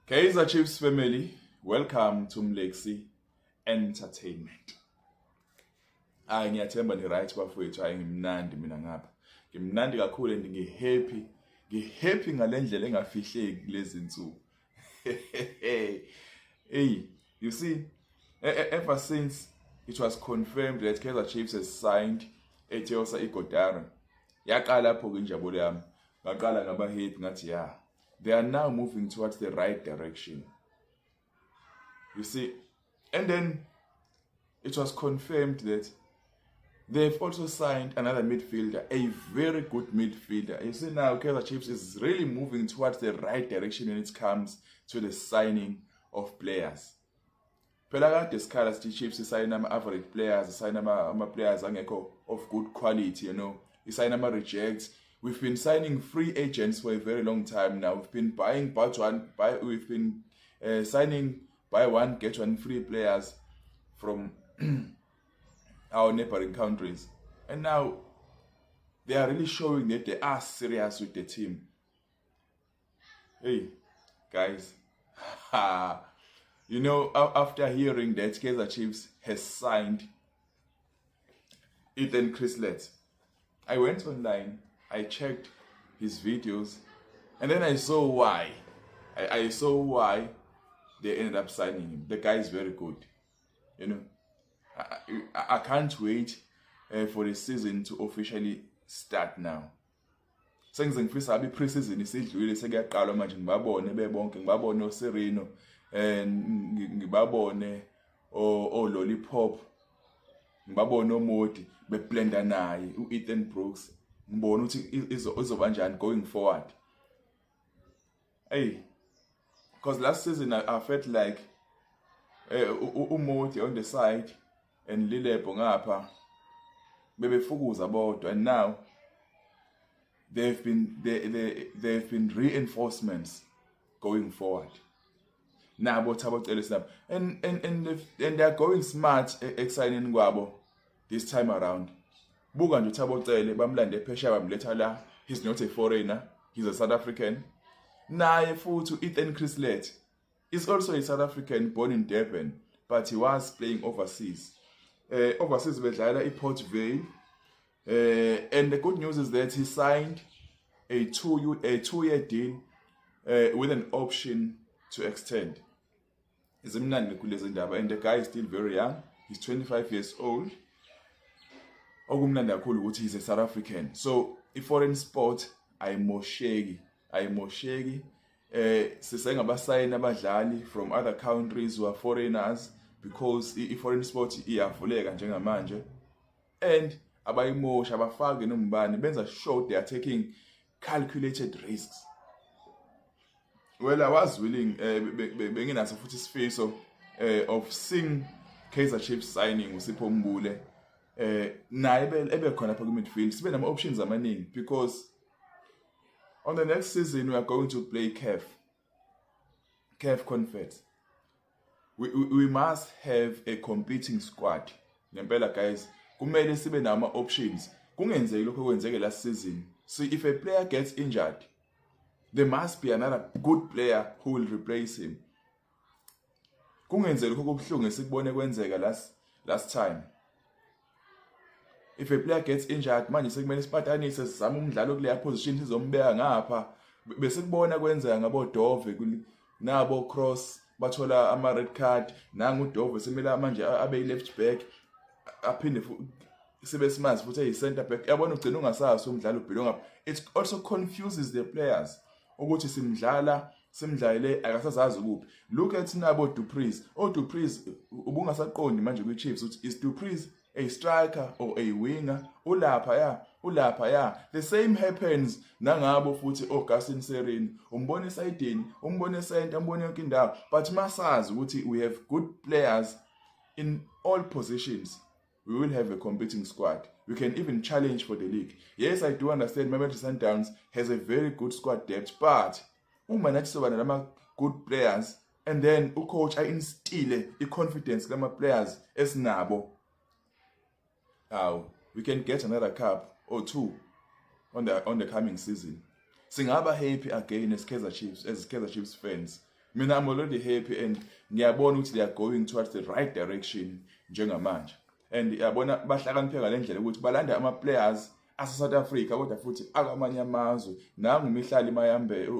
Kaizer Chiefs family, welcome to Mlexi Entertainment. Ngiyathemba ni right bafowethu, ngimnandi mina ngapha. Ngimnandi kakhulu and ngihappy. Ngihappy ngalendlela engafihleki lezi insuku. Hey, you see, ever since it was confirmed that Kaizer Chiefs has signed Etiyosa Igodara, yaqala lapho ke injabulo yami. Ngaqala ngaba happy ngathi they are now moving towards the right direction. You see, and then it was confirmed that they've also signed another midfielder, a very good midfielder. You see now, Kaizer Chiefs is really moving towards the right direction when it comes to the signing of players. Phela kade sikhala sithi Chiefs isayina ama-average players, isayina ama-players angekho of good quality, you know, isayina ama-rejects. We've been signing free agents for a very long time now. We've been buying signing buy one get one free players from our neighboring countries, and now they are really showing that they are serious with the team. Hey, guys, you know, after hearing that Kaizer Chiefs has signed Eden Crislet, I went online. I checked his videos, and then I saw why. I saw why they ended up signing him. The guy is very good, you know. I can't wait for the season to officially start now. Sengize ngifisa abi pre-season isidlule sekuyaqala manje ngibabone bebonke, ngibabone oSereno ngibabone o Lollipop, ngibabone oModi beblenda naye uEthan Brooks. Ngibona ukuthi izoba njani going forward. Hey, because last season I felt like uModi on the side and Lilebo ngapha bebefukuza bodwa, and now there have been reinforcements going forward. Nabo Thabo Cele snap and they are going smart exciting kwabo this time around. Buka nje Thabo Cele bamlande phesheya bamletha la. He's not a foreigner, he's a South African. Naye futhi Ethan Crislet is also a South African born in Durban, but he was playing overseas. Overseas bedlala iPort Vale. And the good news is that he signed a two-year deal with an option to extend. Izimnandi kulezi ndaba, and the guy is still very young. He's 25 years old. Okumnandi kakhulu ukuthi he's a South African. So i-foreign sport ayimosheki. Sisengabasayini abadlali from other countries who are foreigners, because i-foreign sport iyavuleka njengamanje, and abayimosha abafake nombani benza sure they are taking calculated risks. Well, I was willing benginaso futhi isifiso of seeing Kaizer Chiefs signing uSipho Mbule naye ebe khona phakathi midfield, sibe nama options amaningi, because on the next season we are going to play CAF Confed. We must have a competing squad. Ngempela guys, kumele sibe nama options. Kungenzeki lokho kwenzeke last season. So if a player gets injured, there must be another good player who will replace him. Kungenzeki lokho kubuhlungu esikubone kwenzeka last time. If a player gets injured, manje sekumele sipatanise sizama umdlalo kuleya position sizombeka ngapha. Bese kubona kwenzeka ngabo Dove nabo Cross bathola ama red card, nangu Dove semela manje abe left back, aphinde sibe simazi futhi eyi center back. Yabona ugcina ungasazi umdlalo ubhilo ngapha. It also confuses the players ukuthi simdlalele akasazazi ukuphi. Look at nabo Dupreez. Dupreez ubungasaqondi manje kwi Chiefs ukuthi is Dupreez a striker or a winger? Ulapha ya. The same happens nangabo futhi Augustin Sereni. Umbone sidini, umbone center, umbone yonke indawo. But masazi ukuthi we have good players in all positions, we will have a competing squad. We can even challenge for the league. Yes, I do understand Mamelodi Sundowns has a very good squad depth, but uma nathi soba nama good players and then ucoach instille i-confidence kama players esinabo, we can get another cup or two on the coming season. Singaba happy again as Kaizer Chiefs fans Mina I'm already happy and ngiyabona ukuthi they are going towards the right direction njengamanje. And yabona bahlakaniphe ngalendlela ukuthi balanda ama players asa South Africa kodwa futhi akamanye amazwe. Nangu uMihlali Mayambela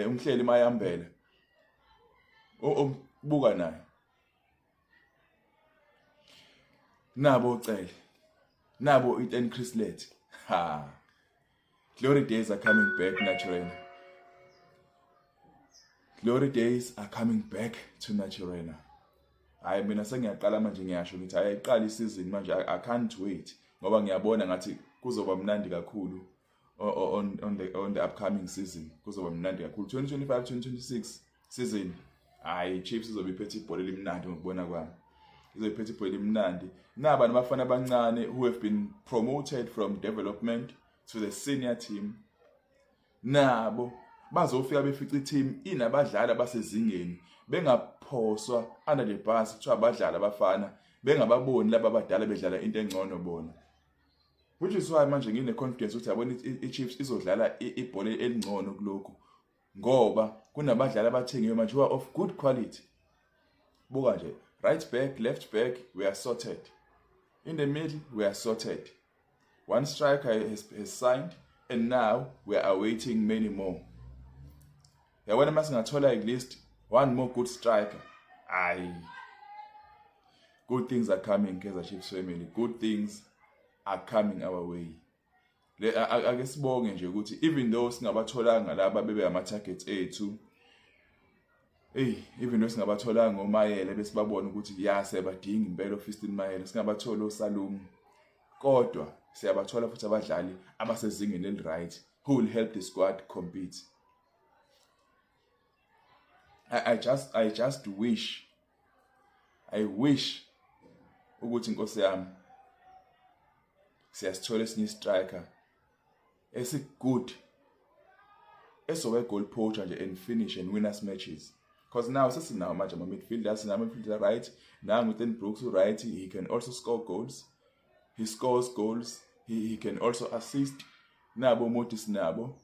umhleli Mayambela. Buka naye. Nabo ucele. Nabo Eden Chrislet. Ha. Glory days are coming back Naturena. Glory days are coming back to Naturena. Hayi mina sengiyaqala manje ngiyasho ngithi ayiqala isizini manje I can't wait ngoba ngiyabona ngathi kuzoba mnandi kakhulu on the upcoming season. Kuzoba mnandi kakhulu 2025-2026 season. Hayi Chiefs izobe iphethe ibhola elimnandi ngokubona kwami. Izobe iphethe ibhola elimnandi. Naba nabafana abancane who have been promoted from development to the senior team. Nabo bazofika befica i-team inabadlali abasezingeni bengaphoswa under the bus kuthiwa abadlali abafana bengababoni laba abadala bedlala into engcono bona. Which is why manje ngine confidence ukuthi yabona i-Chiefs izodlala ibhola elingcono kuloko ngoba kunabadlali abathengiwe manje who are of good quality. Buka nje, right back, left back, we are sorted. In the middle, we are sorted. One striker has signed and now we are awaiting many more. Yabona masingathola at least one more good striker. Aye. Good things are coming, Kaizer Chiefs family. Good things are coming our way. Ake sibonge nje ukuthi even though singabatholanga laba bebe ama targets ethu, even though singabatholanga oMayele besibabona ukuthi siyabadinga impela ofisini Mayele, singabathola oSalum, kodwa siyabathola futhi abadlali abasezingeni eliright who will help the squad compete. I just wish ukuthi inkosi yami siyasithola esinye striker good esowe goal poacher nje and finish and win us matches, because now sesinawo manje ama midfielders, sinama midfielder right now with Brooks right, he can also score goals, he scores goals, he can also assist. Nabo Motis nabo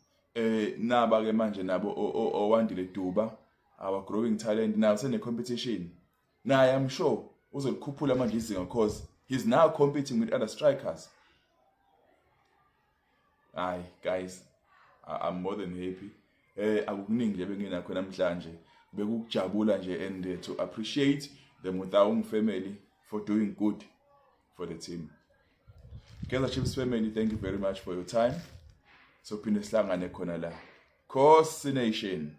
naba ke manje nabo owandile Duba, our growing talent now sene competition. Now I am sure uzokhuphula manje izinga because he's now competing with other strikers. Aye guys, I'm more than happy. Akukuningi nje benginakho namhlanje, bekukujabula nje and to appreciate the Mutaung family for doing good for the team. Kaizer Chiefs family, thank you very much for your time. So phinde sihlangane khona la. Khosi Nation.